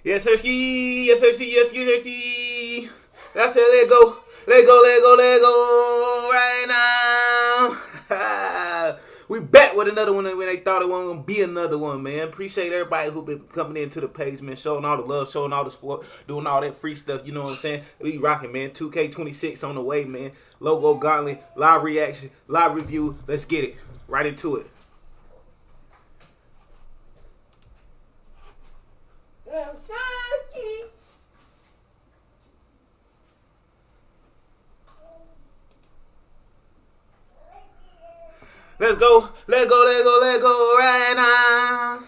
Yes, sir, ski. Yes, sir, ski. Yes, sir, ski. That's it. Let go. Let go. Let go. Let go. Right now. We back with another one when they thought it wasn't gonna be another one, man. Appreciate everybody who been coming into the page, man. Showing all the love, showing all the support, doing all that free stuff. You know what I'm saying? We rocking, man. 2K26 on the way, man. Logo Gauntlet, live reaction, live review. Let's get it. Right into it. Let's go, let go, let go, let go right now.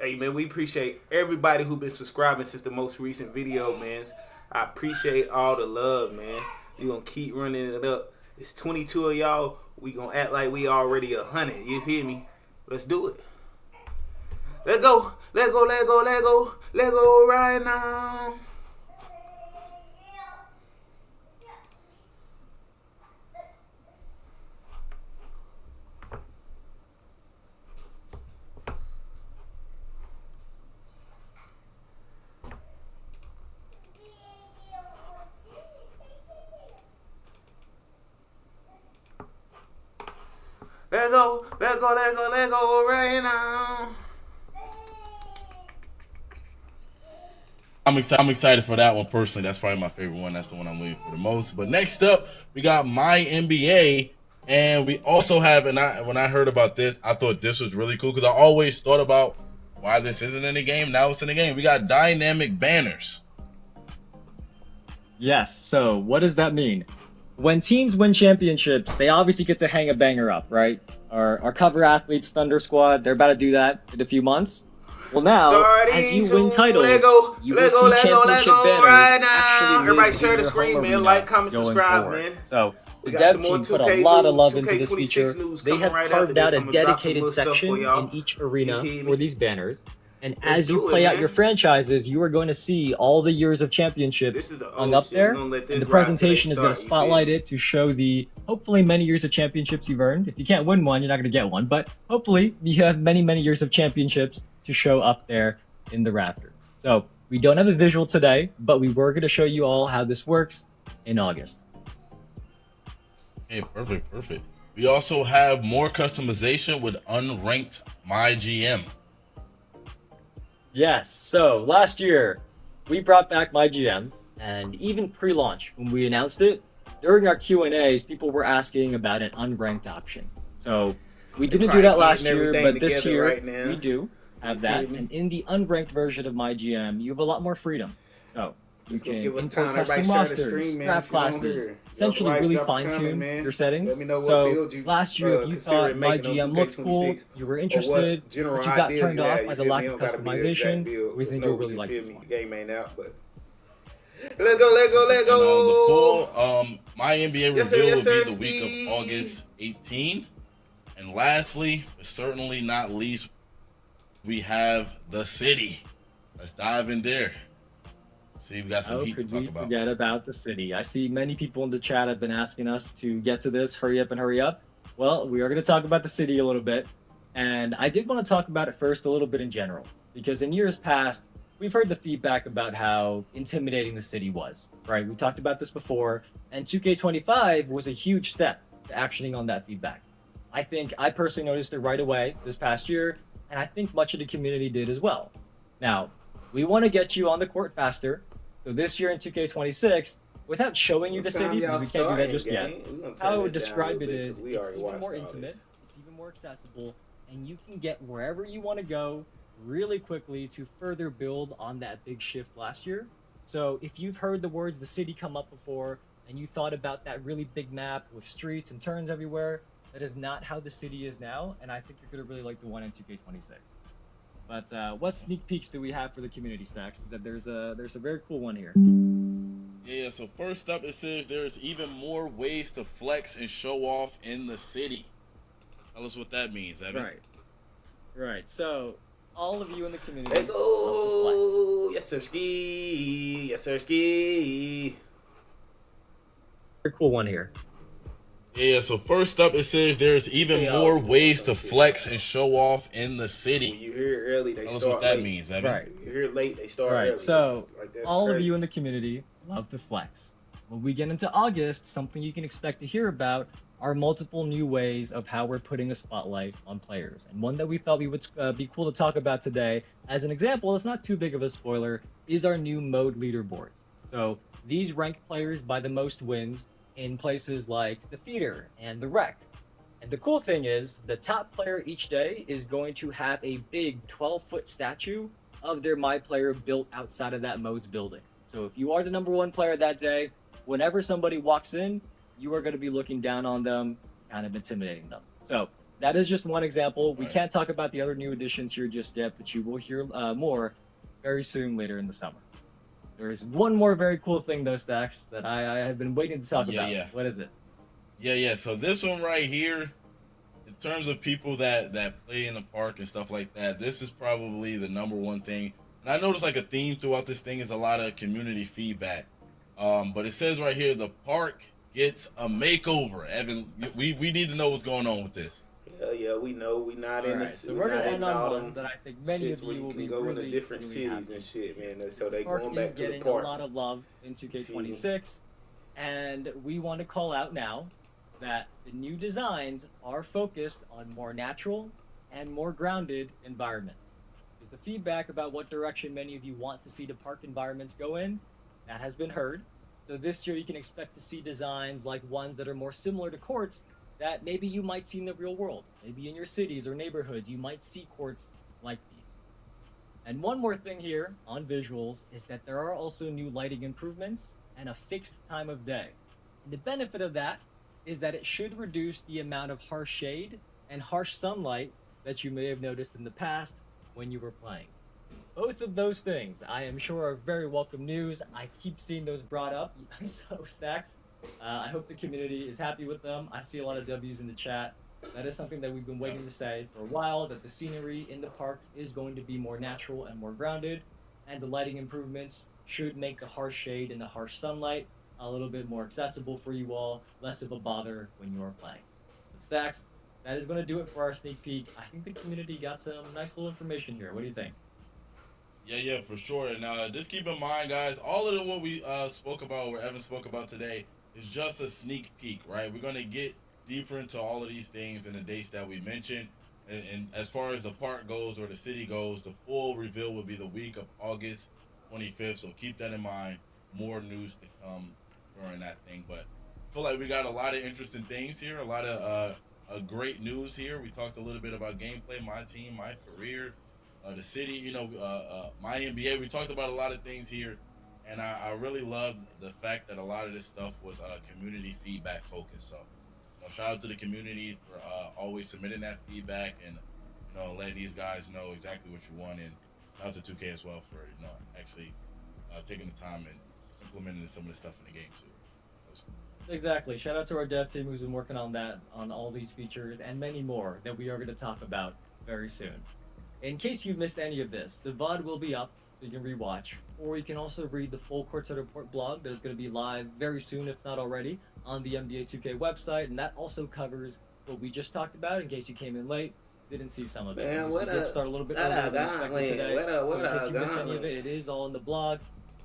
Hey, man, we appreciate everybody who been subscribing since the most recent video, man. I appreciate all the love, man. You gonna keep running it up. It's 22 of y'all. We gonna act like we already 100. You hear me? Let's do it. Let go, let go, let go, let go, let go right now. Let go, let go, let go, let go right now. I'm excited for that one personally. That's probably my favorite one. That's the one I'm waiting for the most. But next up, we got My NBA, and we also have. And when I heard about this, I thought this was really cool because I always thought about why this isn't in the game. Now it's in the game. We got dynamic banners. Yes. So what does that mean? When teams win championships, they obviously get to hang a banger up, right? Our cover athletes, Thunder Squad, they're about to do that in a few months. Well, now, as you win titles, you will see championship banners right now. actually Everybody live share in the your screen, home man. arena Like, comment, going subscribe, forward. man. So the got dev some more team put a 2K lot of news, love into this 2K26 feature. news They coming have right carved after out this. a I'm gonna drop some dedicated little stuff for section y'all. in each arena You hear me? for these banners. And Let's as you do it, play out man. your franchises, you are going to see all the years of championships This is the hung old up shit. there. We're gonna let this And the ride till they presentation is going to start, you feel spotlight me? it to show the hopefully many years of championships you've earned. If you can't win one, you're not going to get one. But hopefully you have many, many years of championships to show up there in the rafter. So we don't have a visual today, but we were going to show you all how this works in August. Okay, perfect, perfect. We also have more customization with unranked MyGM. Yes, so last year we brought back MyGM, and even pre-launch when we announced it, during our Q&As, people were asking about an unranked option. So we didn't do that last year, but this year right now. we do have You that. feel me? And in the unranked version of MyGM, you have a lot more freedom. So you It's gonna can give us import time. custom Everybody share the rosters, stream, man, draft if you don't classes, hear. essentially Drop a like, really drop a comment, fine-tune man. your settings. Let me know what So build you last year, if you thought considering making on MyGM looked cool, 2K26, you were or interested, what general but you got ideas turned you off have, by you the feel lack me? of Don't gotta be the exact customization, build. we Just think know you'll when really you like feel this me. one. The game ain't out, but let go, let go, let And go. the full My NBA Yes, sir, reveal yes, will be sir, the week of ski. August 18. And lastly, but certainly not least, we have the city. Let's dive in there. See, we got some heat to Could talk we about. forget about the city? I see many people in the chat have been asking us to get to this. Hurry up and hurry up. Well, we are going to talk about the city a little bit. And I did want to talk about it first a little bit in general. Because in years past, we've heard the feedback about how intimidating the city was, right? We talked about this before. And 2K25 was a huge step to actioning on that feedback. I personally noticed it right away this past year. And I think much of the community did as well. Now, we want to get you on the court faster. So this year in 2K26, without showing you the city, because we can't do that just yet, how I would describe it is it's even more intimate, it's even more accessible, and you can get wherever you want to go really quickly to further build on that big shift last year. So if you've heard the words the city come up before, and you thought about that really big map with streets and turns everywhere, that is not how the city is now, and I think you're going to really like the one in 2K26. But what sneak peeks do we have for the community stacks? Because there's a very cool one here. Yeah, so first up, it says there's even more ways to flex and show off in the city. Tell us what that means, Evan. Right. So all of you in the community Let love to go. Yes, sir, ski. Yes, sir, ski. flex. Very cool one here. Yeah, so first up, it says there's even They more always doing ways some to shit. flex and show off in the When city. you hear it early, they Tell us start what that late. means, Evan. Right. You hear it late, they start Right. early. So Like, that's all of crazy. you in the community love to flex. When we get into August, something you can expect to hear about are multiple new ways of how we're putting a spotlight on players. And one that we thought we would be cool to talk about today, as an example, it's not too big of a spoiler, is our new mode leaderboards. So these rank players by the most wins in places like the theater and the rec. And the cool thing is, the top player each day is going to have a big 12-foot statue of their My Player built outside of that mode's building. So if you are the #1 player that day, whenever somebody walks in, you are going to be looking down on them, kind of intimidating them. So that is just one example. We can't talk about the other new additions here just yet, but you will hear more very soon later in the summer. There is one more very cool thing though, Stacks, that I have been waiting to talk about. Yeah. What is it? Yeah. So this one right here, in terms of people that play in the park and stuff like that, this is probably the #1 thing. And I noticed like a theme throughout this thing is a lot of community feedback. But it says right here, the park gets a makeover. Evan, we need to know what's going on with this. Yeah, we know. We not in Alright, this. so we we're not gonna in end all on one them that I think many shits of where you will can be go really, into different really cities happy. and shit, man. So they Park going is back to the getting park. a lot of love in 2K26, and we want to call out now that the new designs are focused on more natural and more grounded environments. Because the feedback about what direction many of you want to see the park environments go in, that has been heard. So this year you can expect to see designs like ones that are more similar to courts that maybe you might see in the real world. Maybe in your cities or neighborhoods, you might see courts like these. And one more thing here on visuals is that there are also new lighting improvements and a fixed time of day. And the benefit of that is that it should reduce the amount of harsh shade and harsh sunlight that you may have noticed in the past when you were playing. Both of those things, I am sure, are very welcome news. I keep seeing those brought up. So, Stacks, I hope the community is happy with them. I see a lot of W's in the chat. That is something that we've been waiting to say for a while, that the scenery in the parks is going to be more natural and more grounded, and the lighting improvements should make the harsh shade and the harsh sunlight a little bit more accessible for you all, less of a bother when you are playing. But Stacks, that is going to do it for our sneak peek. I think the community got some nice little information here. What do you think? Yeah, for sure. And just keep in mind, guys, all of what we spoke about, or Evan spoke about today, is just a sneak peek, right? We're going to get deeper into all of these things in the dates that we mentioned. And as far as the park goes or the city goes, the full reveal will be the week of August 25th. So keep that in mind. More news to come during that thing. But I feel like we got a lot of interesting things here, a lot of great news here. We talked a little bit about gameplay, my team, my career, the city, my NBA. We talked about a lot of things here, and I really love the fact that a lot of this stuff was community feedback focused. So, shout out to the community for always submitting that feedback and letting these guys know exactly what you want, and shout out to 2K as well for actually taking the time and implementing some of the stuff in the game too. Exactly. Shout out to our dev team who's been working on that, on all these features and many more that we are going to talk about very soon. In case you missed any of this, the VOD will be up so you can rewatch, or you can also read the full Courtside Report blog that is going to be live very soon, if not already, on the NBA 2K website, and that also covers what we just talked about in case you came in late, didn't see some of it. Man, we did start a little bit earlier than expected today, so in case you missed any of it, it is all in the blog.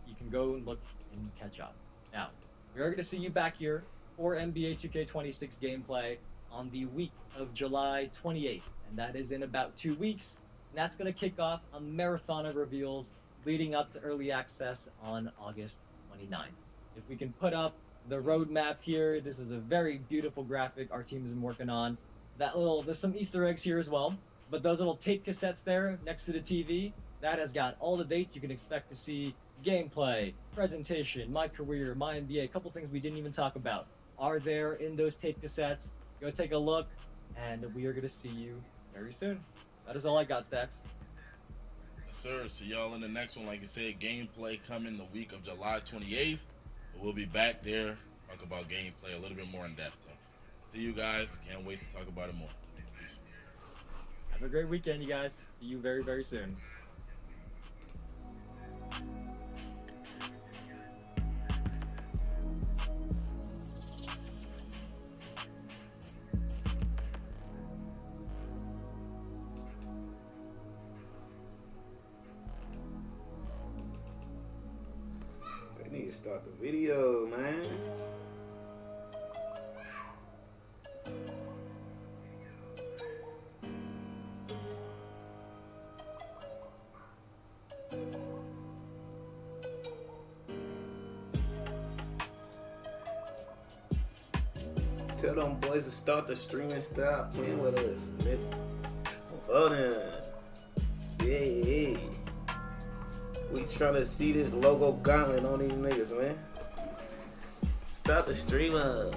You can go and look and catch up. Now, we are going to see you back here for NBA 2K26 gameplay on the week of July 28th, and that is in about 2 weeks. And that's going to kick off a marathon of reveals leading up to early access on August 29th. If we can put up the roadmap here, this is a very beautiful graphic our team has been working on. There's some Easter eggs here as well, but those little tape cassettes there next to the TV, that has got all the dates you can expect to see. Gameplay, presentation, my career, my NBA, a couple things we didn't even talk about are there in those tape cassettes. Go take a look, and we are going to see you very soon. That is all I got, Stacks. Yes, sir. See y'all in the next one. Like I said, gameplay coming the week of July 28th. We'll be back there, talk about gameplay a little bit more in depth. So, see you guys. Can't wait to talk about it more. Peace. Have a great weekend, you guys. See you very, very soon. nigga start the video, man. Tell them boys to start the stream and stop playing with us, man. Hold on. Yeah. We trying to see this logo Gauntlet on these niggas, man. Start the stream up.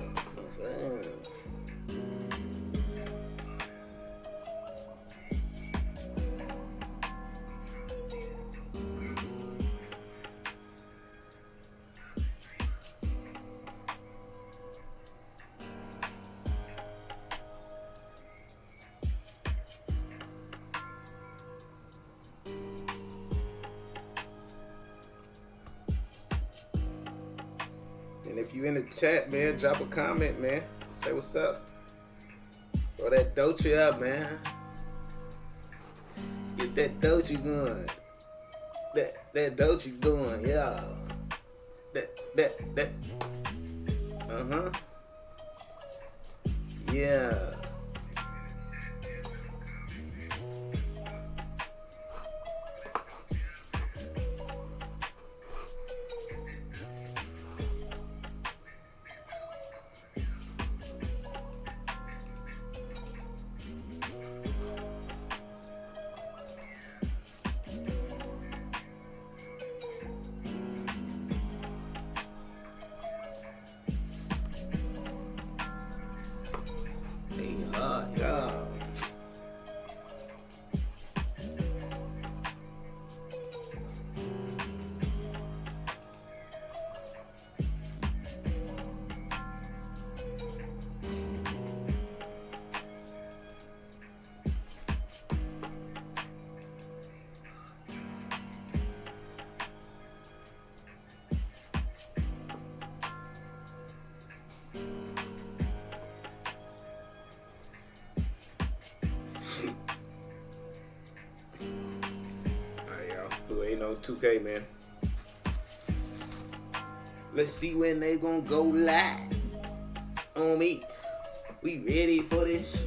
And if you in the chat, man, drop a comment, man. Say what's up. Throw that Dochi up, man. Get that Dochi going. That Dochi going, yeah. That. Uh-huh. Yeah. Yeah. Waiting on 2K, man. Let's see when they gonna go live on me. We ready for this?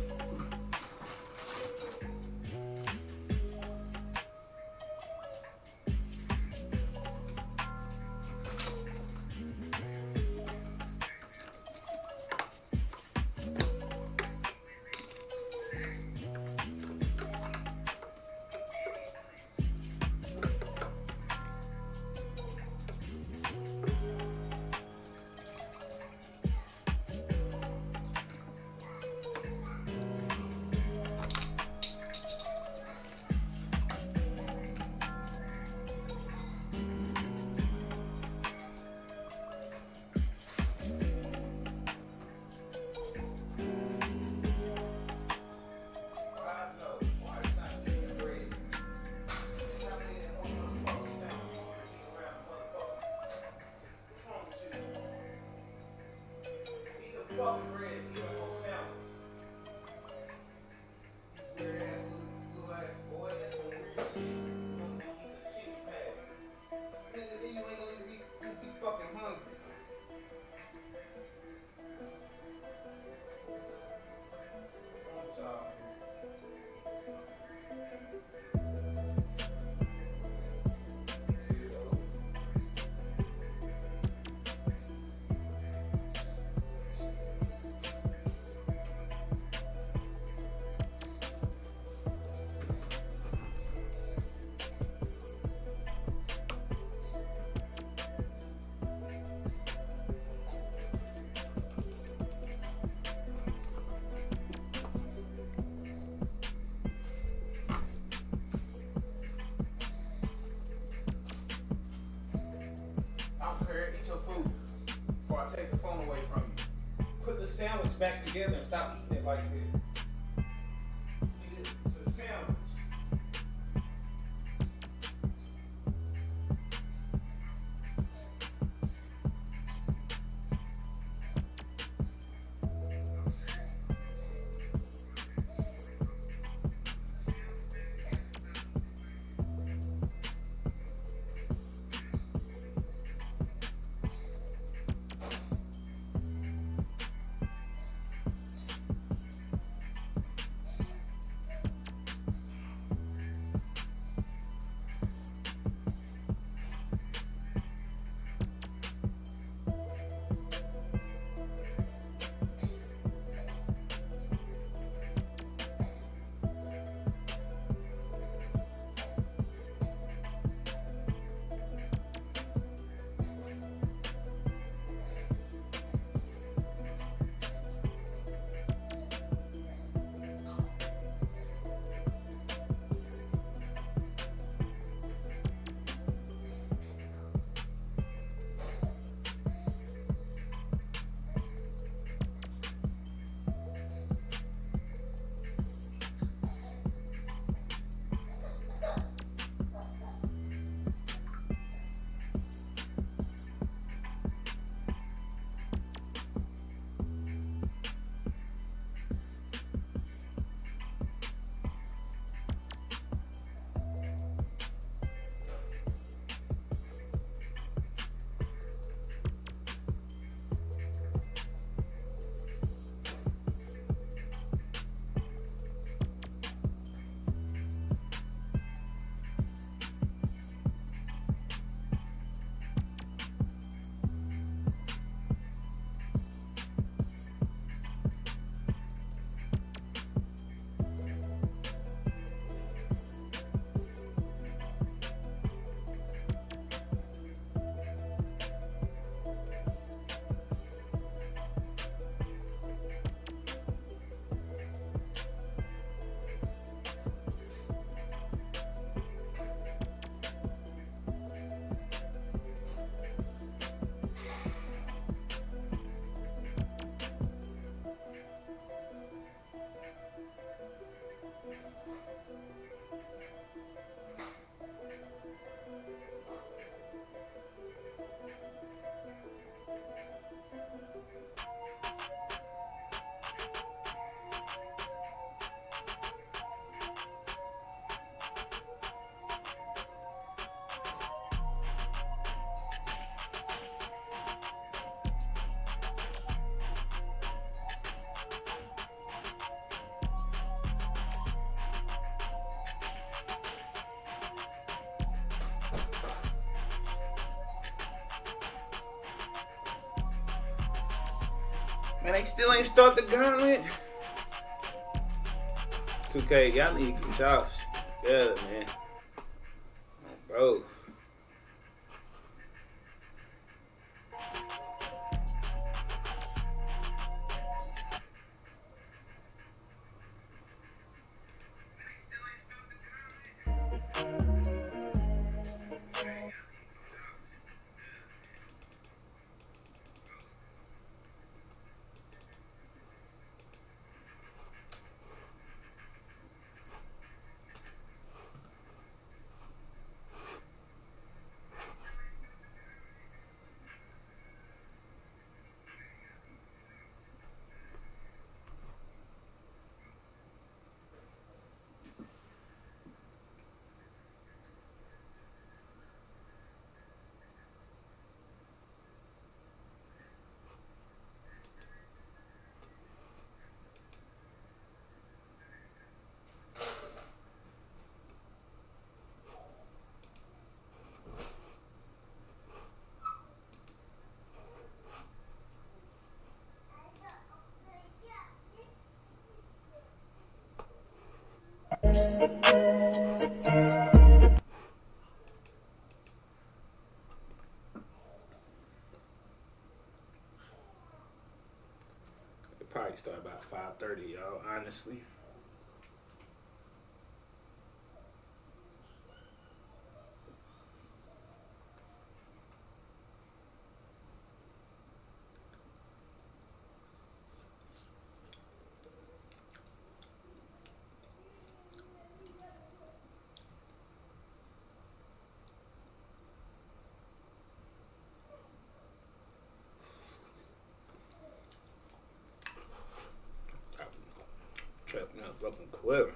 Eat your food before I take the phone away from you. Put the sandwich back together and stop eating it like this. It's a sandwich. Man, they still ain't start the gauntlet. 2K, y'all need to get y'all together, man. Oh, bro. It probably start about 5:30, y'all, honestly. Trapping out fucking quick.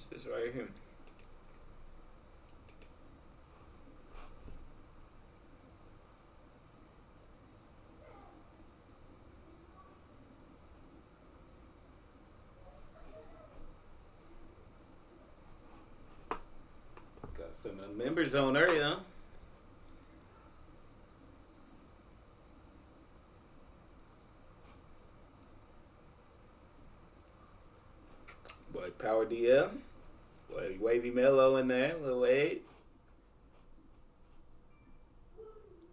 This right here. Got some of the members on there, yeah. Boy, Power DL. Boy, Wavy Mello in there, Lil Wade.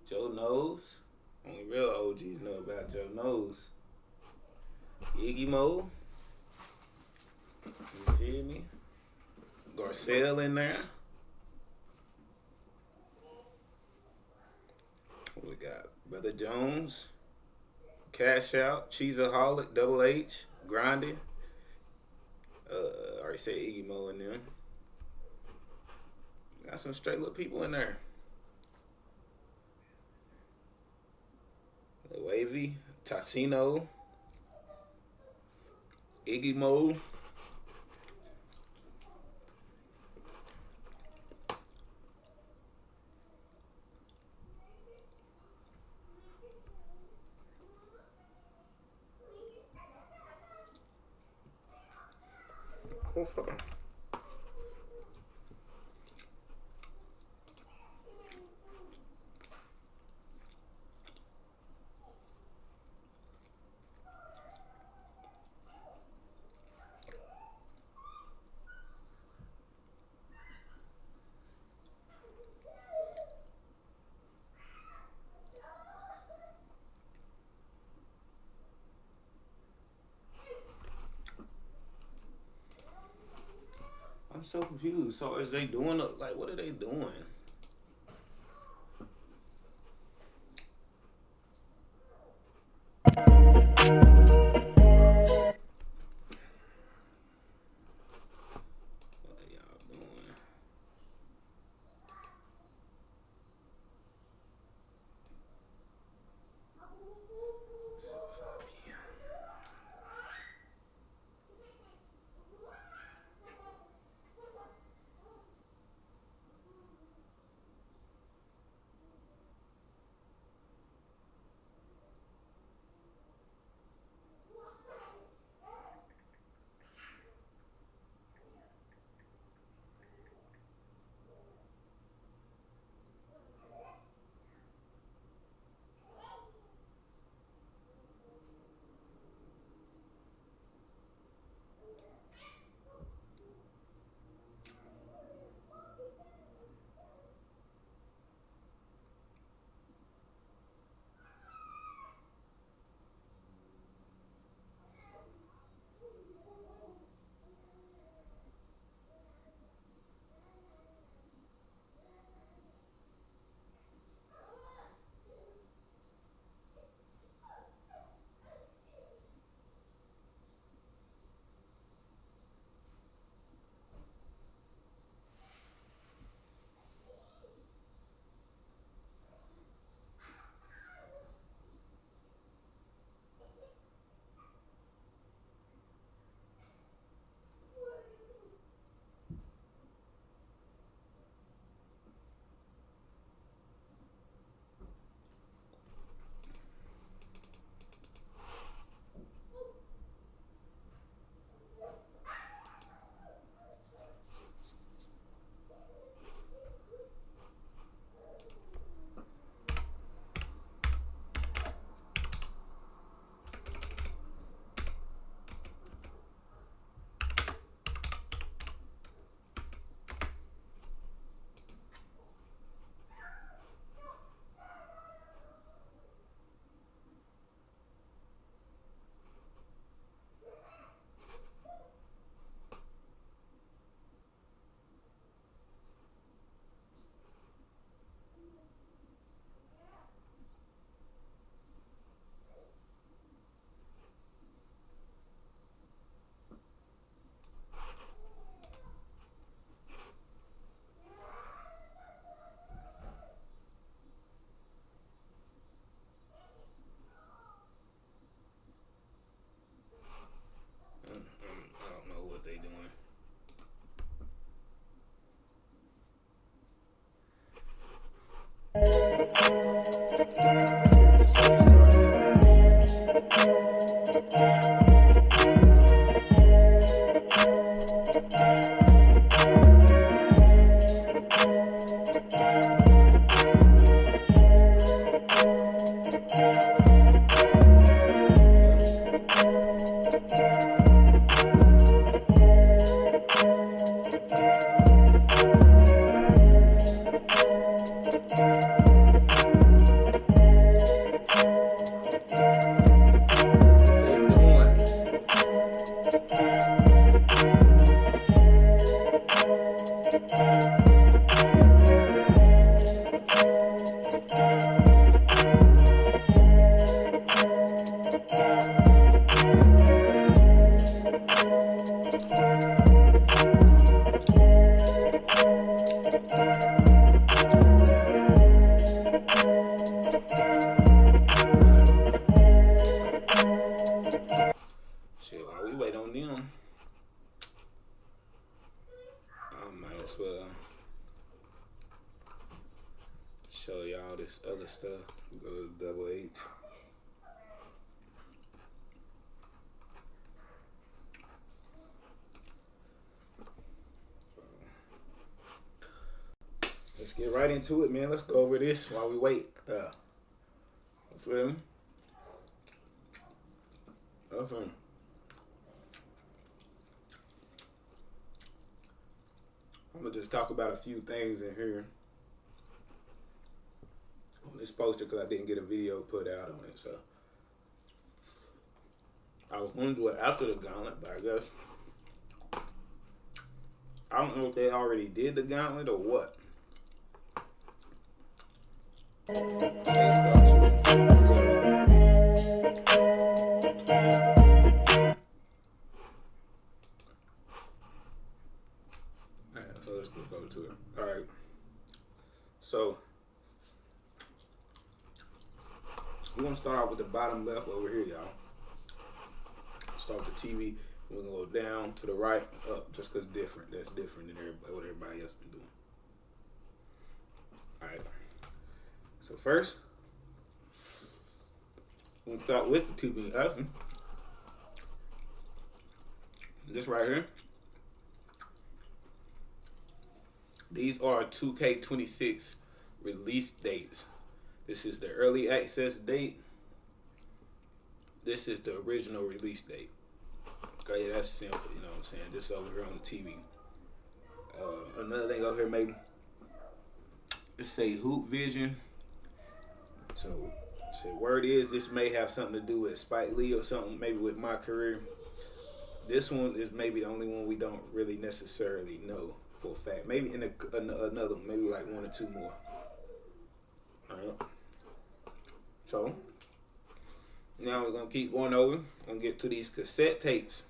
Joe Knows. Only real OGs know about Joe Knows. Iggy Mo. You feel me? Garcelle in there. What we got? Brother Jones. Cash Out. Cheeseaholic. Double H. Grinding. I already said Iggy Mo in there. Got some straight little people in there. Wavy, Tassino, Iggy Mo. I'm so confused. So is they doing like what are they doing? What are y'all doing? good stuff. We go to double H. Let's get right into it, man. Let's go over this while we wait. Feel me? Okay. I'm gonna just talk about a few things in here on this poster because I didn't get a video put out on it. So I was gonna do it after the Gauntlet, but I guess I don't know if they already did the Gauntlet or what. So we're gonna start off with the bottom left over here, y'all. Start with the TV. We're gonna go down to the right, up, just cause different. That's different than what everybody else been doing. All right. So first, we're gonna start with the TV F. This right here. These are 2K26 release dates. This is the early access date. This is the original release date. Okay, that's simple, you know what I'm saying? Just over here on the TV. Another thing over here, maybe. Let's say Hoop Vision. So word is this may have something to do with Spike Lee or something, maybe with my career. This one is maybe the only one we don't really necessarily know for a fact. Maybe in another one, maybe like one or two more. Alright. So now we're gonna keep going over and get to these cassette tapes.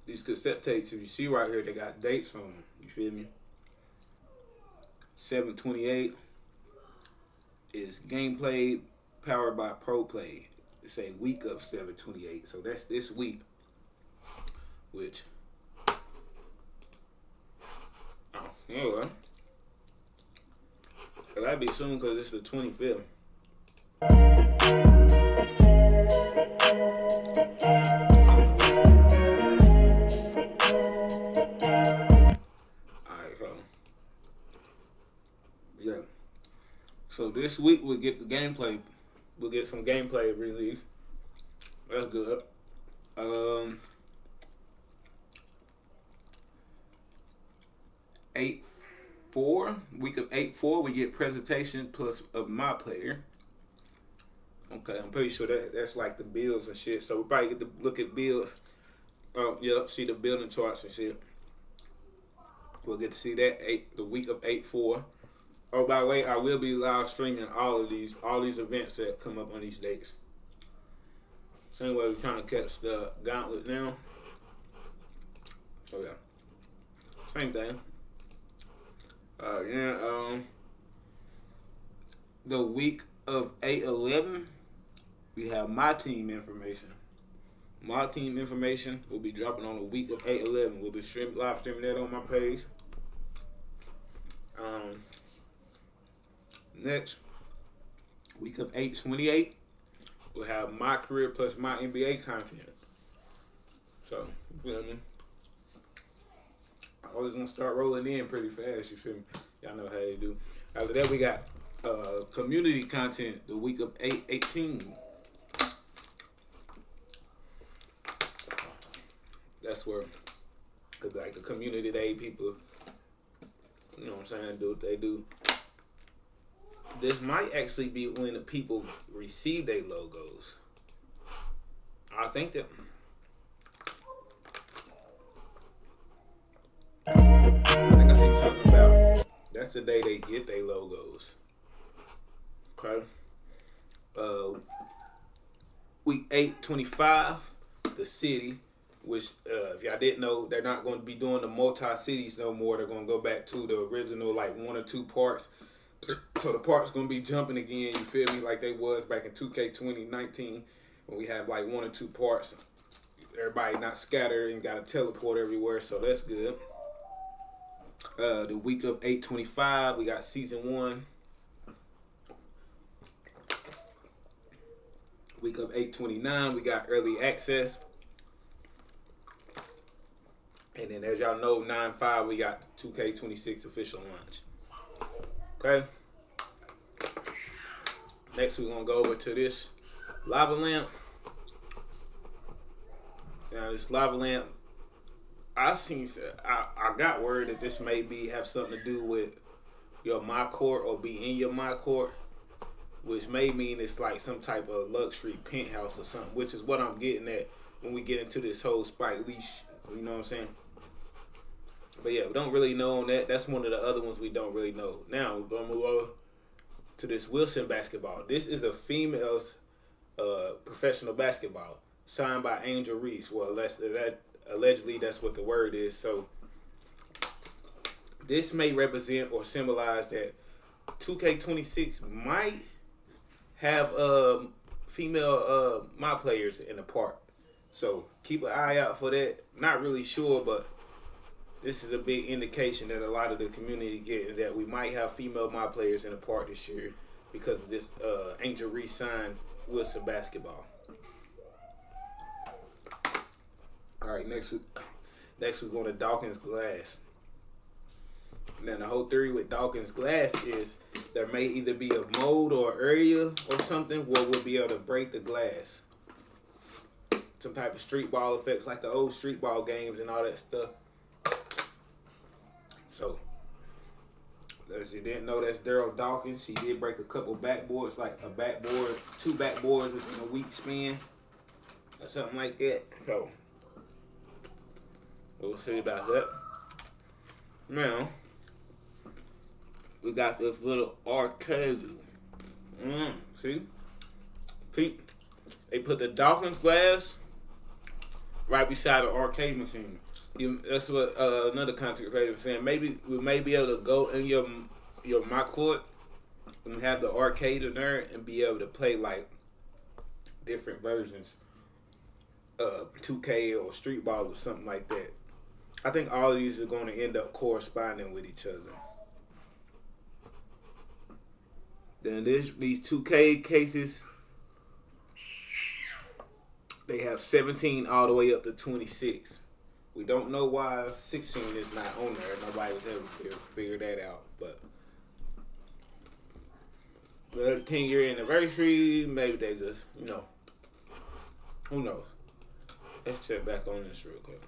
These cassette tapes, if you see right here, they got dates on them. You feel me? 7/28 is gameplay powered by Pro Play. It's a week of 7/28, so that's this week, which anyway, that'll be soon because it's the 25th. Alright, so yeah. So this week we'll get the gameplay. We'll get some gameplay release. That's good. 8/4, week of 8/4, we get presentation plus of my player. Okay, I'm pretty sure that's like the builds and shit. So we probably get to look at builds. Yep, see the building charts and shit. We'll get to see that the week of 8/4. Oh, by the way, I will be live streaming all these events that come up on these dates. So anyway, we're trying to catch the Gauntlet now. Oh yeah, same thing. The week of 8/11, we have my team information. My team information will be dropping on the week of 8/11. We'll be live streaming that on my page. Next, week of 8/28, we'll have my career plus my NBA content. So, you feel me? I always gonna start rolling in pretty fast, you feel me? Y'all know how they do. After that, we got community content the week of 8/18. That's where like the community day people, you know what I'm saying, do what they do. This might actually be when the people receive their logos. I think that I see something about that's the day they get their logos. Okay. Week 8/25, the city, which if y'all didn't know, they're not going to be doing the multi-cities no more. They're going to go back to the original like 1 or 2 parts. So the parts going to be jumping again, you feel me, like they was back in 2K2019 when we had like 1 or 2 parts. Everybody not scattered and got to teleport everywhere, so that's good. The week of 8/25, we got season 1. Week of 8/29, we got early access. And then as y'all know, 9/5, we got the 2K26 official launch. Okay. Next, we're going to go over to this lava lamp. Now, this lava lamp, I got word that this may have something to do with your MASCOT or be in your MASCOT, which may mean it's like some type of luxury penthouse or something, which is what I'm getting at when we get into this whole Spike Leash, you know what I'm saying? But yeah, we don't really know on that. That's one of the other ones we don't really know. Now, we're going to move over to this Wilson basketball. This is a female's professional basketball signed by Angel Reese. Well, allegedly that's what the word is. So this may represent or symbolize that 2K26 might have female my players in the park. So keep an eye out for that. Not really sure, but this is a big indication that a lot of the community get that we might have female my players in the park this year because of this Angel Reese signed Wilson basketball. All right, next we're going to Dawkins Glass. Now the whole theory with Dawkins Glass is there may either be a mode or area or something where we'll be able to break the glass. Some type of street ball effects like the old street ball games and all that stuff. So, as you didn't know, that's Daryl Dawkins. He did break a couple backboards, like a backboard, 2 backboards within a week span, or something like that. So, we'll see about that. Now, we got this little arcade. See? Pete, they put the Dawkins glass right beside the arcade machine. That's what another content creator was saying. Maybe we may be able to go in your MASCOT and have the arcade in there and be able to play like different versions of 2K or Street Ball or something like that. I think all of these are going to end up corresponding with each other. Then these 2K cases, they have 17 all the way up to 26. We don't know why 16 is not on there. Nobody's ever figured that out. But the 10-year anniversary, maybe they just, you know, who knows? Let's check back on this real quick.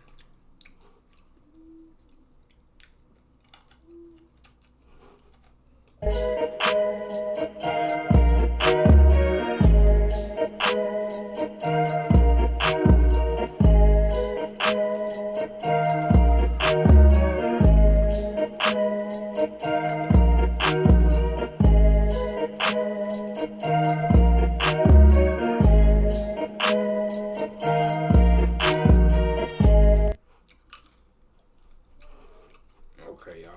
Okay, y'all.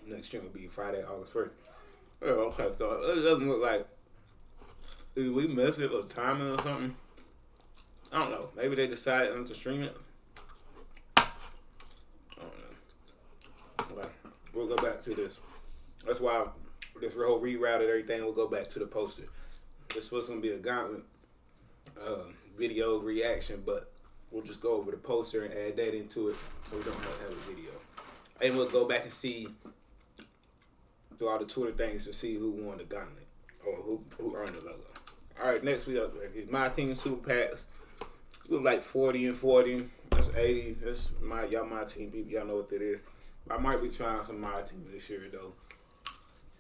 Next stream will be Friday, August 1st. Oh, okay, so it doesn't look like, did we miss it or timing or something? I don't know. Maybe they decided not to stream it. I don't know. Okay, we'll go back to this. That's why this whole rerouted everything will go back to the poster. This was going to be a Gauntlet video reaction, but we'll just go over the poster and add that into it so we don't have to have a video. And we'll go back and see through all the Twitter things to see who won the Gauntlet or who earned the logo. All right, next we got my team super packs. Look like 40 and 40. That's 80. That's my team people. Y'all know what that is. I might be trying some my team this year though.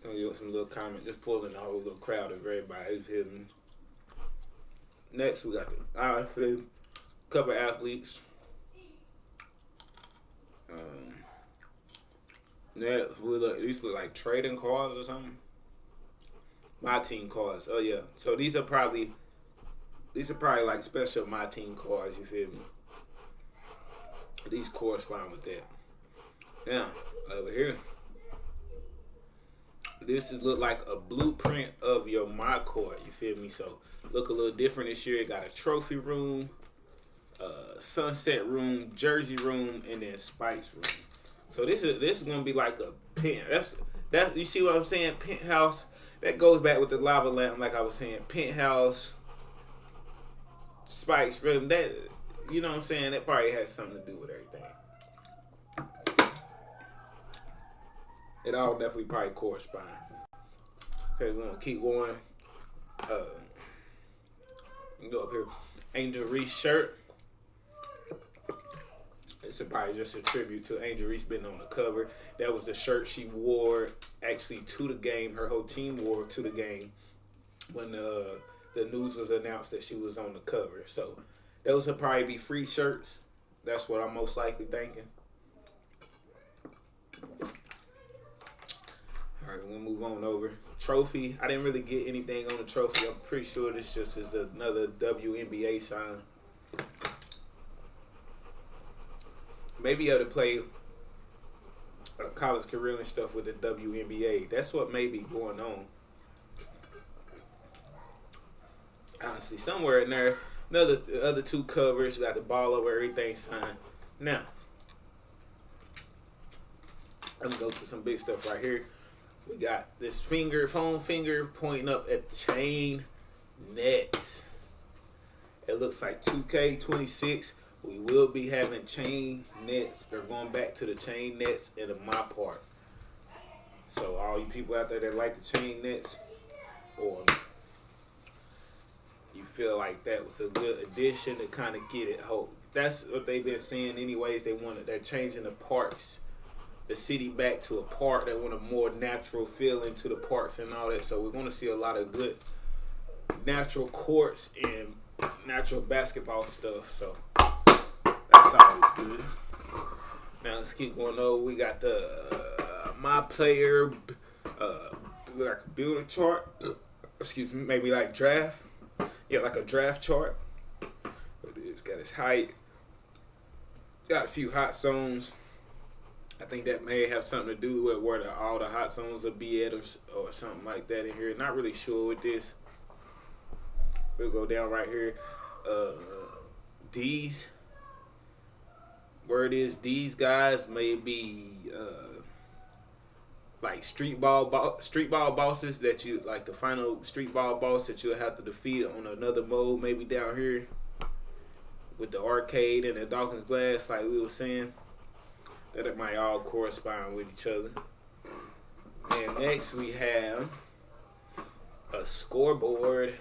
Gonna give some little comment, just pulling the whole little crowd of everybody who's hitting. Next we got the couple athletes. Next we look, these look like trading cards or something. My team cards. Oh yeah. So these are probably like special my team cards, you feel me? These correspond with that. Now, over here. This look like a blueprint of your MASCOT, you feel me? So look a little different this year. It got a trophy room, sunset room, jersey room, and then spikes room. So this is gonna be like a pen. That you see what I'm saying? Penthouse. That goes back with the lava lamp, like I was saying. Penthouse, spikes, rhythm. That, you know what I'm saying? That probably has something to do with everything. It all definitely probably correspond. Okay, we're gonna keep going. Go up here. Angel Reese shirt. It's probably just a tribute to Angel Reese being on the cover. That was the shirt she wore actually to the game. Her whole team wore to the game when the news was announced that she was on the cover. So those would probably be free shirts. That's what I'm most likely thinking. All right, we'll move on over. Trophy. I didn't really get anything on the trophy. I'm pretty sure this just is another WNBA sign. Maybe you have to play college career and stuff with the WNBA. That's what may be going on. Honestly, somewhere in there, the other two covers, we got the ball over everything signed. Now, let me go to some big stuff right here. We got this foam finger pointing up at the chain nets. It looks like 2K26. We will be having chain nets. They're going back to the chain nets in my part. So all you people out there that like the chain nets, or you feel like that was a good addition to kind of get it hope. That's what they've been saying anyways. They're changing the parks, the city back to a park. They want a more natural feeling to the parks and all that. So we're going to see a lot of good natural courts and natural basketball stuff. So that's always good. Now let's keep going over. We got the my player like builder chart. Excuse me, maybe like draft. Yeah, like a draft chart. It's got his height. Got a few hot zones. I think that may have something to do with where all the hot zones will be at, or something like that in here. Not really sure with this. We'll go down right here. These. Where it is, these guys may be like street ball bosses that you like, the final street ball boss that you'll have to defeat on another mode, maybe down here with the arcade and the Dawkins glass, like we were saying. That it might all correspond with each other. And next we have a scoreboard.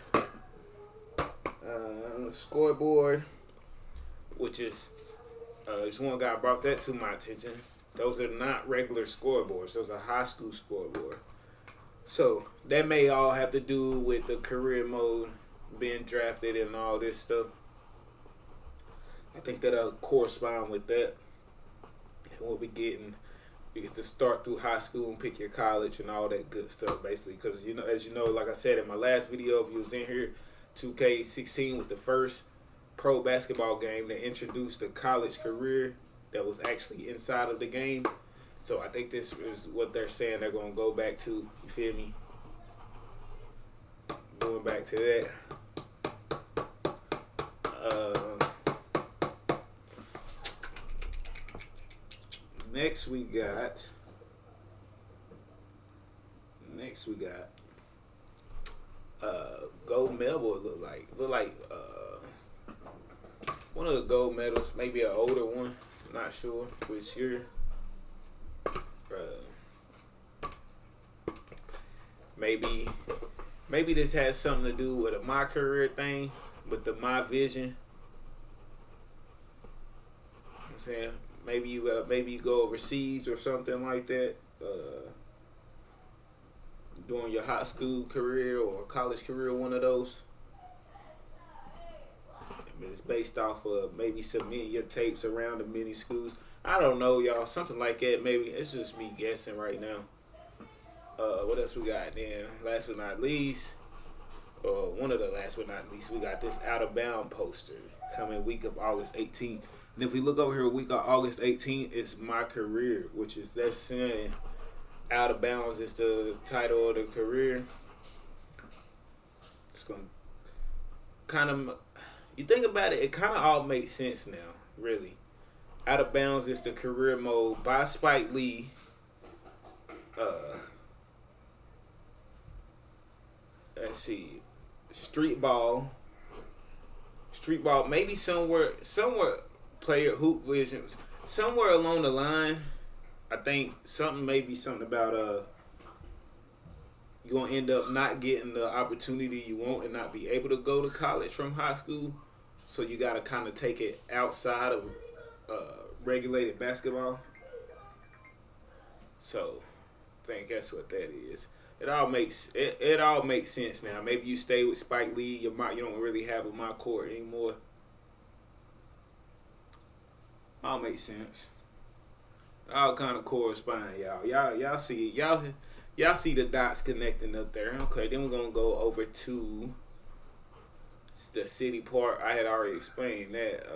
Which is this one guy brought that to my attention. Those are not regular scoreboards. Those are high school scoreboard. So that may all have to do with the career mode, being drafted and all this stuff. I think that'll correspond with that. And we'll be getting, you get to start through high school and pick your college and all that good stuff, basically. Because, you know, as you know, like I said in my last video, if you was in here, 2K16 was the first pro basketball game that introduced the college career that was actually inside of the game. So I think this is what they're saying they're going to go back to. You feel me? Going back to that. Next we got gold medal. It look like one of the gold medals, maybe an older one, not sure which year. Maybe this has something to do with a my career thing, with the my vision. I'm saying maybe you go overseas or something like that, doing your high school career or college career, one of those. I mean, it's based off of maybe some your tapes around the mini schools. I don't know, y'all. Something like that. Maybe it's just me guessing right now. What else we got then? Last but not least, one of the last but not least, we got this Out of Bound poster coming week of August 18th. And if we look over here, week of August 18th, it's my career, which is that's saying Out of Bounds is the title of the career. It's gonna kind of, you think about it, it kind of all makes sense now, really. Out of Bounds is the career mode by Spike Lee. Let's see. Street ball, maybe somewhere player hoop vision, somewhere along the line. I think something about you're gonna end up not getting the opportunity you want and not be able to go to college from high school. So you gotta kind of take it outside of regulated basketball. So I think that's what that is. It all makes sense now. Maybe you stay with Spike Lee. You don't really have a my court anymore. All makes sense. All kind of correspond, y'all. Y'all see the dots connecting up there. Okay, then we're gonna go over to the city part. I had already explained that.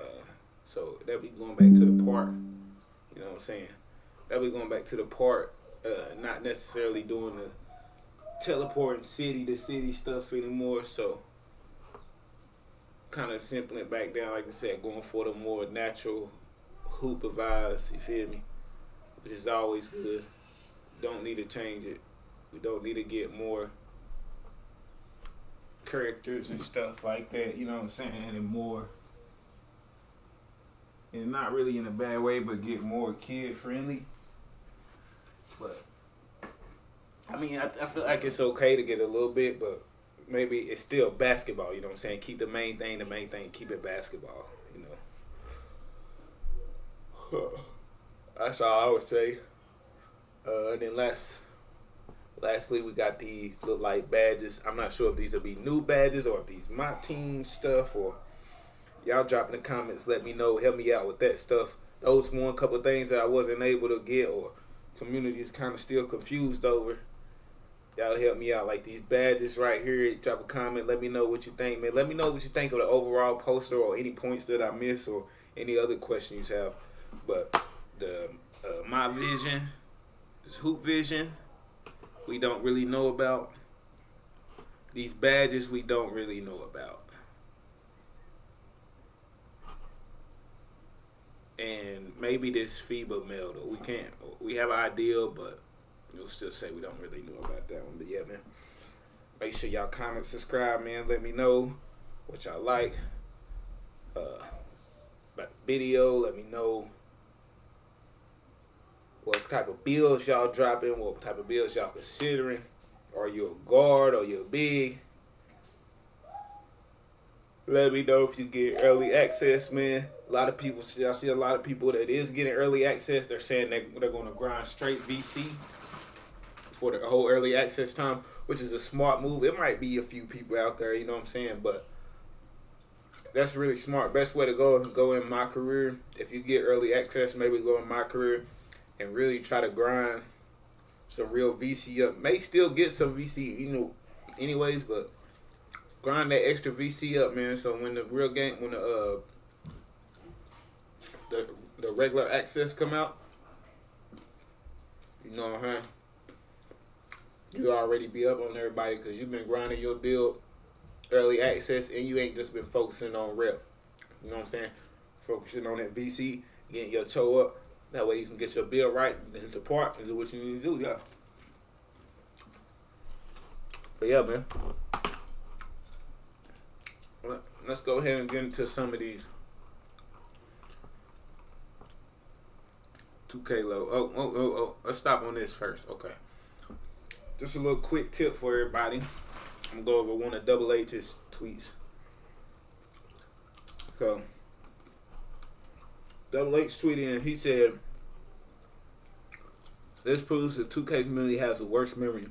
So that be going back to the part. You know what I'm saying? That be going back to the part. Not necessarily doing the teleporting city to city stuff anymore. So kind of simpling it back down, like I said, going for the more natural hooper vibes. You feel me? Which is always good. Don't need to change it. We don't need to get more characters and stuff like that. You know what I'm saying? And more, and not really in a bad way, but get more kid friendly. But I mean, I feel like it's okay to get a little bit, but maybe it's still basketball. You know what I'm saying? Keep the main thing. Keep it basketball. You know. That's all I would say. And then lastly, we got these look like badges. I'm not sure if these will be new badges or if these my team stuff, or y'all drop in the comments. Let me know. Help me out with that stuff. Those one couple things that I wasn't able to get, or community is kind of still confused over. Y'all help me out. Like these badges right here. Drop a comment. Let me know what you think, man. Let me know what you think of the overall poster, or any points that I missed, or any other questions you have. But the my vision, this hoop vision, we don't really know about. These badges we don't really know about. And maybe this FIBA Mello. We have an idea, but we'll still say we don't really know about that one. But yeah, man. Make sure y'all comment, subscribe, man. Let me know what y'all like about the video. Let me know what type of builds y'all dropping, what type of builds y'all considering. Are you a guard or you a big? Let me know if you get early access, man. A lot of people, I see a lot of people that is getting early access. They're saying they're going to grind straight VC for the whole early access time, which is a smart move. It might be a few people out there, you know what I'm saying, but that's really smart. Best way to go in my career. If you get early access, maybe go in my career and really try to grind some real VC up. May still get some VC, you know, anyways, but grind that extra VC up, man. So when the real game, when the regular access come out, you know what I'm saying, you already be up on everybody because you've been grinding your build early access, and you ain't just been focusing on rep. You know what I'm saying? Focusing on that VC, getting your toe up. That way you can get your build right and hit the part and do what you need to do, yeah. But yeah, man. Let's go ahead and get into some of these 2K low. Oh. Let's stop on this first. Okay. Just a little quick tip for everybody. I'm going to go over one of Double H's tweets. So, Double H tweeted and he said, "This proves the 2K community has the worst memory.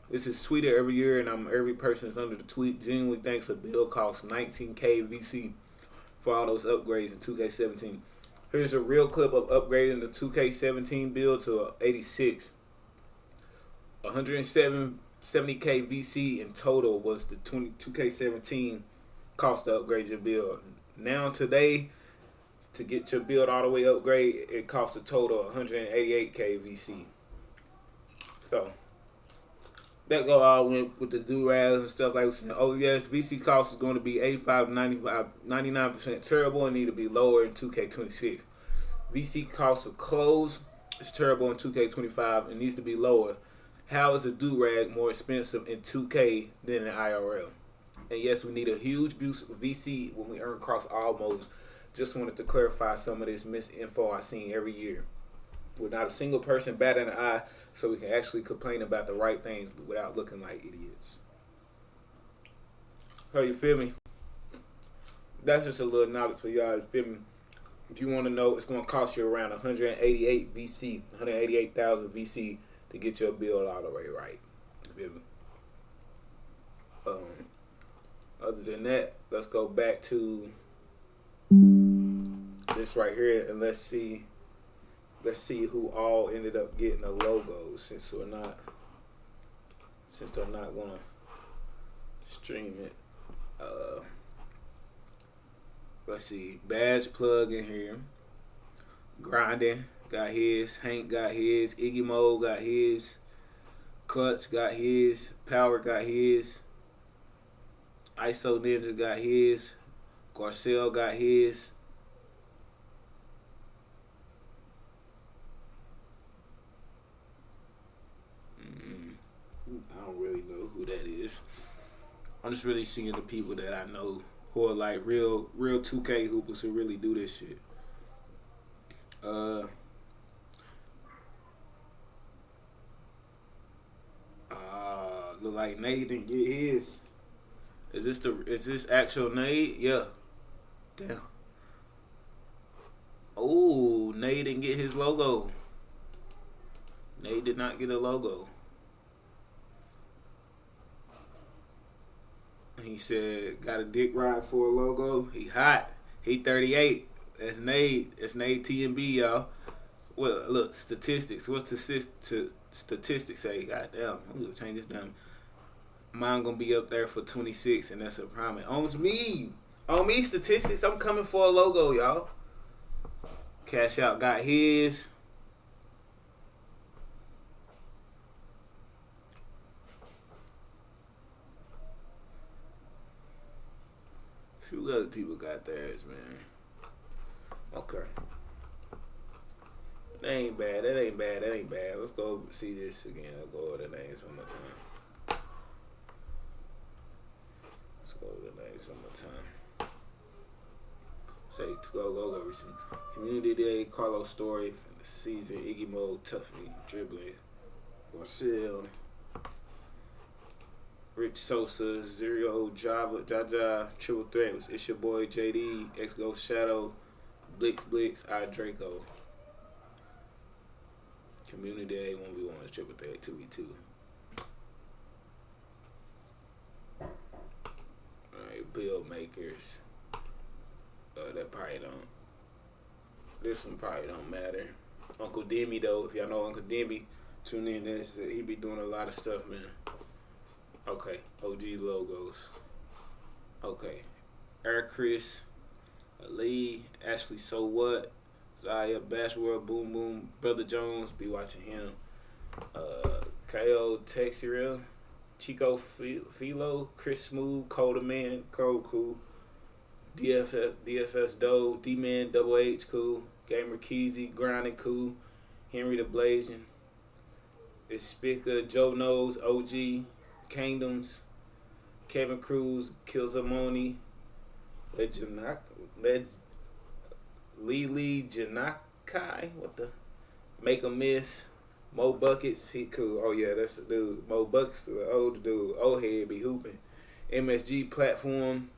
This is tweeted every year, and every person that's under the tweet genuinely thinks a build costs 19K VC for all those upgrades in 2K17. Here's a real clip of upgrading the 2K17 build to 86. 170K VC in total was the 2K17 cost to upgrade your build. Now today, to get your build all the way upgrade, it costs a total of 188K VC. So that go all with the do-rags and stuff like that. Oh yes, VC cost is going to be 85 to 99% terrible and need to be lower in 2K26. VC cost of clothes is terrible in 2K25 and needs to be lower. How is a do-rag more expensive in 2K than in IRL? And yes, we need a huge boost of VC when we earn across all modes. Just wanted to clarify some of this misinfo I seen every year. We're not a single person batting an eye, so we can actually complain about the right things without looking like idiots. So you feel me? That's just a little knowledge for y'all. You feel me? If you want to know, it's going to cost you around 188 VC, 188,000 VC to get your build all the way right. You feel me? Other than that, let's go back to this right here and let's see who all ended up getting a logo since they're not gonna stream it. Let's see, Badge Plug in here. Grinding got his. Hank got his. Iggy Mo got his. Clutch got his. Power got his. ISO Ninja got his. Garcelle got his. I don't really know who that is. I'm just really seeing the people that I know who are like real 2K hoopers who really do this shit. Look like Nate didn't get his. Is this actual Nate? Yeah. Damn. Oh, Nate didn't get his logo. Nate did not get a logo. He said, got a dick ride for a logo. He hot. He 38. That's Nate. That's Nate TMB, y'all. Well, look, statistics. What's the statistics say? God damn. I'm going to change this down. Mine going to be up there for 26, and that's a promise. On me. On me, statistics. I'm coming for a logo, y'all. Cash Out got his. Few other people got theirs, man. Okay. That ain't bad. That ain't bad. That ain't bad. Let's go see this again. I'll go over the names one more time. Let's go over the names one more time. Say 12 logo recent. Community Day, Carlos Story, from the season, Iggy Mo, Tuffy, Dribbling, Marcel, Rich Sosa, Zero, Java, Jaja, Triple Threat. It's your boy JD, X Ghost Shadow, Blix, I Draco. Community Day 1v1, Triple Threat 2v2. Alright, Build Makers. That probably don't. This one probably don't matter. Uncle Demi though, if y'all know Uncle Demi, tune in. He be doing a lot of stuff, man. Okay, OG logos. Okay, Air Chris, Ali, Ashley, So What, Zaya, Bashworld, Boom Boom, Brother Jones, be watching him. KO, Texiril, Chico, Philo, Chris Smooth, Coda Man, Cold Cool, DFS Doe, D-Man, Double H, cool, Gamer Keezy, Grinding, cool, Henry the Blazing, Ispica, Joe Knows, OG, Kingdoms, Kevin Cruz, Killzamoni, Lily Janakai, what the? Make a Miss, Mo Buckets, he cool. Oh yeah, that's the dude. Mo Buckets, the old dude. Old head be hooping. MSG Platform,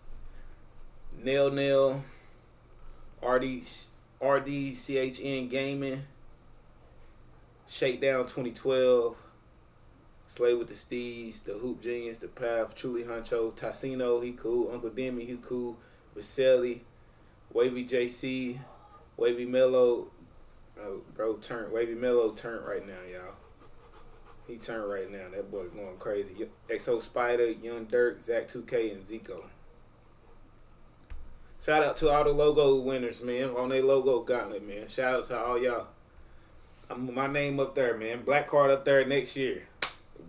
Nail, RDCHN Gaming, Shakedown 2012, Slay with the Steez, The Hoop Genius, The Path, Truly Huncho, Tassino, he cool, Uncle Demi, he cool, Vaselli, Wavy JC, Wavy Mello, Wavy Mello turned right now, y'all. He turned right now. That boy going crazy. XO Spider, Young Dirk, Zach 2K, and Zico. Shout out to all the logo winners, man, on their logo gauntlet, man. Shout out to all y'all. My name up there, man. BlackHeart up there next year.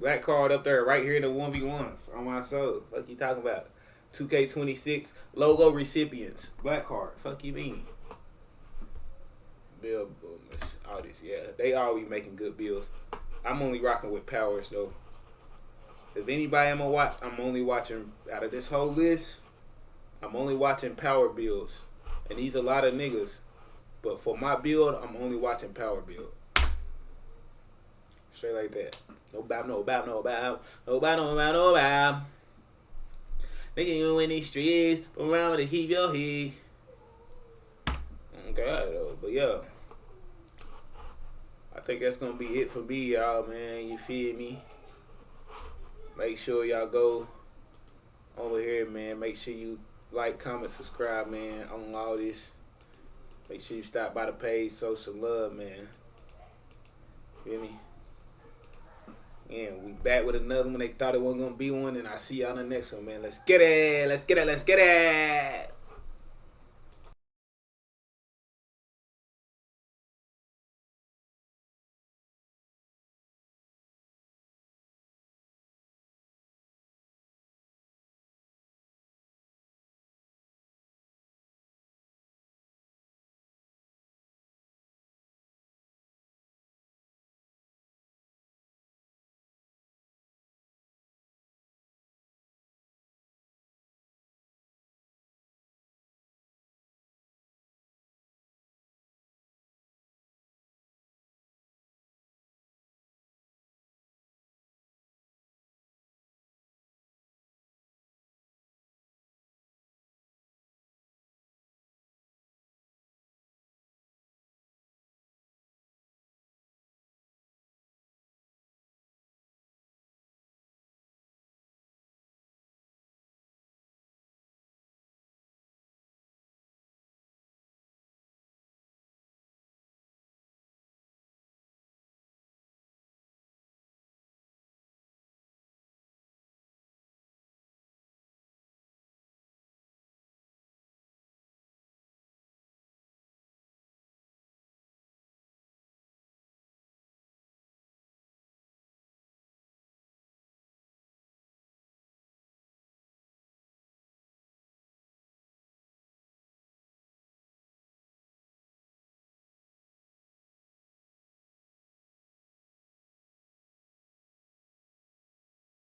BlackHeart up there right here in the 1v1s on my soul. Fuck you talking about? 2K26 logo recipients. BlackHeart. Fuck you mean? build boomers, all this. Yeah, they always making good builds. I'm only rocking with powers though. If anybody I'ma watch, I'm only watching out of this whole list. I'm only watching power builds, and these a lot of niggas. But for my build, I'm only watching power build. Straight like that. No bow, no bow, no bow, no bow, no bow, no bow. Nigga, you in these streets, around to heave your head. Okay, though, but yeah. I think that's gonna be it for me, y'all, man. You feel me? Make sure y'all go over here, man. Make sure you like, comment, subscribe, man, on all this. Make sure you stop by the page, show some love, man. Feel me? Yeah, we back with another one. They thought it wasn't gonna be one, and I see y'all on the next one, man. Let's get it. Let's get it. Let's get it.